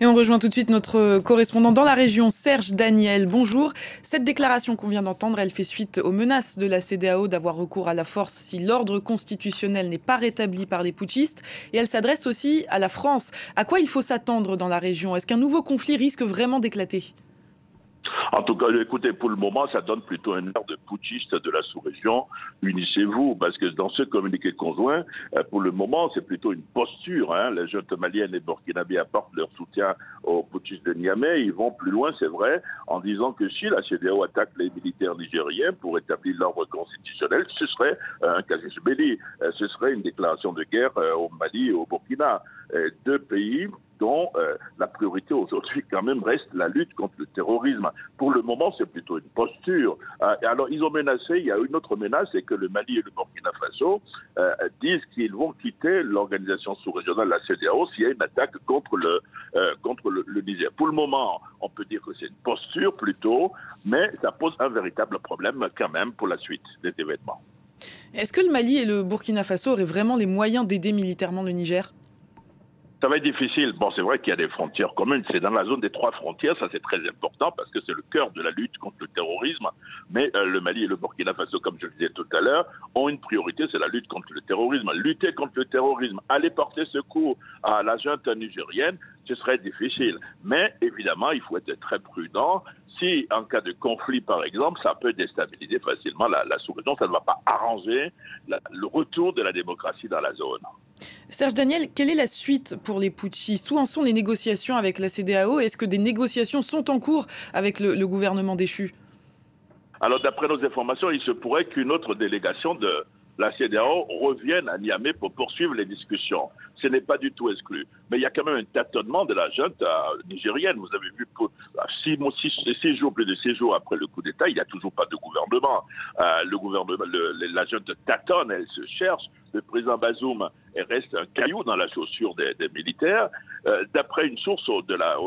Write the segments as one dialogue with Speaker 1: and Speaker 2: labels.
Speaker 1: Et on rejoint tout de suite notre correspondant dans la région, Serge Daniel. Bonjour. Cette déclaration qu'on vient d'entendre, elle fait suite aux menaces de la CEDEAO d'avoir recours à la force si l'ordre constitutionnel n'est pas rétabli par les putschistes. Et elle s'adresse aussi à la France. À quoi il faut s'attendre dans la région? Est-ce qu'un nouveau conflit risque vraiment d'éclater?
Speaker 2: En tout cas, écoutez, pour le moment, ça donne plutôt un air de putschiste de la sous-région. Unissez-vous, parce que dans ce communiqué conjoint, pour le moment, c'est plutôt une posture. Les juntes maliennes et burkinabés apportent leur soutien aux putschistes de Niamey. Ils vont plus loin, c'est vrai, en disant que si la CEDEAO attaque les militaires nigériens pour établir l'ordre constitutionnel, ce serait un casus belli. Ce serait une déclaration de guerre au Mali et au Burkina. Deux pays dont la priorité aujourd'hui quand même reste la lutte contre le terrorisme. Pour le moment, c'est plutôt une posture. Alors, ils ont menacé, il y a une autre menace, c'est que le Mali et le Burkina Faso disent qu'ils vont quitter l'organisation sous-régionale, la CEDEAO, s'il y a une attaque contre le Niger. Pour le moment, on peut dire que c'est une posture plutôt, mais ça pose un véritable problème quand même pour la suite des événements.
Speaker 1: Est-ce que le Mali et le Burkina Faso auraient vraiment les moyens d'aider militairement le Niger?
Speaker 2: Ça va être difficile. Bon, c'est vrai qu'il y a des frontières communes. C'est dans la zone des 3 frontières. Ça, c'est très important parce que c'est le cœur de la lutte contre le terrorisme. Mais le Mali et le Burkina Faso, comme je le disais tout à l'heure, ont une priorité, c'est la lutte contre le terrorisme. Lutter contre le terrorisme, aller porter secours à la junte nigérienne, ce serait difficile. Mais évidemment, il faut être très prudent. Si, en cas de conflit, par exemple, ça peut déstabiliser facilement la sous-région, ça ne va pas arranger le retour de la démocratie dans la zone.
Speaker 1: Serge Daniel, quelle est la suite pour les putschistes? Où en sont les négociations avec la CEDEAO? Est-ce que des négociations sont en cours avec le gouvernement déchu?
Speaker 2: Alors, d'après nos informations, il se pourrait qu'une autre délégation de la CEDEAO revienne à Niamey pour poursuivre les discussions. Ce n'est pas du tout exclu. Mais il y a quand même un tâtonnement de la junte nigérienne. Vous avez vu, plus de 6 jours après le coup d'État, il n'y a toujours pas de gouvernement. La junte tâtonne, elle se cherche. Le président Bazoum reste un caillou dans la chaussure des militaires. D'après une source au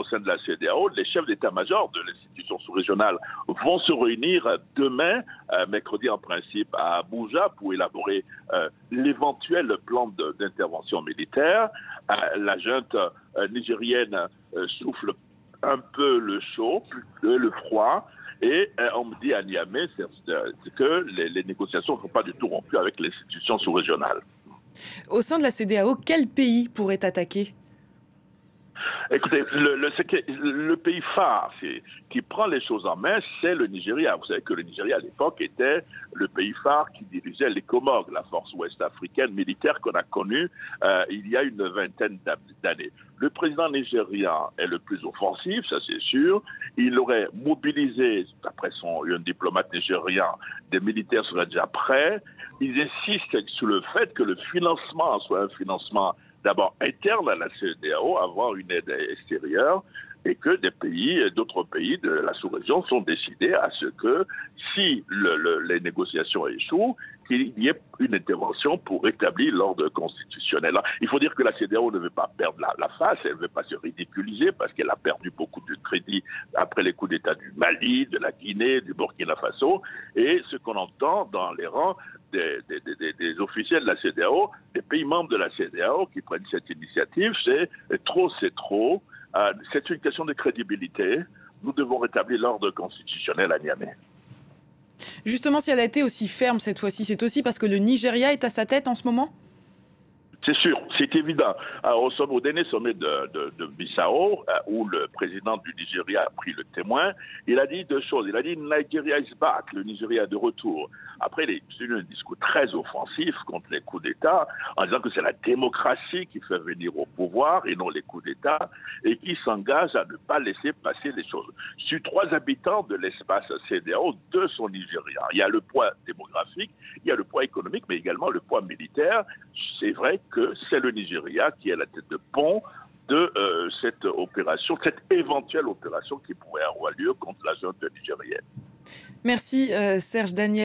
Speaker 2: sein de la CEDEAO, les chefs d'état-major de l'institution sous-régionale vont se réunir demain, mercredi en principe, à Abuja pour élaborer l'éventuel plan d'intervention militaire. La junte nigérienne souffle un peu le chaud, le froid. Et on me dit à Niamey que les négociations ne sont pas du tout rompues avec l'institution sous-régionale.
Speaker 1: Au sein de la CEDEAO, quel pays pourrait attaquer?
Speaker 2: Écoutez, le pays phare qui prend les choses en main, c'est le Nigeria. Vous savez que le Nigeria, à l'époque, était le pays phare qui dirigeait l'ECOMOG, la force ouest-africaine militaire qu'on a connue il y a une vingtaine d'années. Le président nigérian est le plus offensif, ça c'est sûr. Il aurait mobilisé, d'après un diplomate nigérian, des militaires seraient déjà prêts. Ils insistent sur le fait que le financement soit un financement d'abord interne à la CEDEAO, avoir une aide extérieure, et que d'autres pays de la sous-région sont décidés à ce que, si les négociations échouent, qu'il y ait une intervention pour rétablir l'ordre constitutionnel. Il faut dire que la CEDEAO ne veut pas perdre la face, elle ne veut pas se ridiculiser parce qu'elle a perdu beaucoup de crédit après les coups d'État du Mali, de la Guinée, du Burkina Faso. Et ce qu'on entend dans les rangs des officiels de la CEDEAO, des pays membres de la CEDEAO qui prennent cette initiative, c'est trop, c'est trop. C'est une question de crédibilité. Nous devons rétablir l'ordre constitutionnel à Niamey.
Speaker 1: Justement, si elle a été aussi ferme cette fois-ci, c'est aussi parce que le Nigeria est à sa tête en ce moment?
Speaker 2: C'est sûr, c'est évident. Au dernier sommet de Bissau, où le président du Nigeria a pris le témoin, il a dit 2 choses. Il a dit « Nigeria is back », le Nigeria est de retour. Après, il a tenu un discours très offensif contre les coups d'État, en disant que c'est la démocratie qui fait venir au pouvoir et non les coups d'État, et qui s'engage à ne pas laisser passer les choses. Sur 3 habitants de l'espace CEDEAO, 2 sont nigérians. Il y a le poids démographique, il y a le poids économique, mais également le poids militaire. C'est vrai que c'est le Nigeria qui est la tête de pont de cette opération, cette éventuelle opération qui pourrait avoir lieu contre la junte nigérienne.
Speaker 1: Merci Serge Daniel.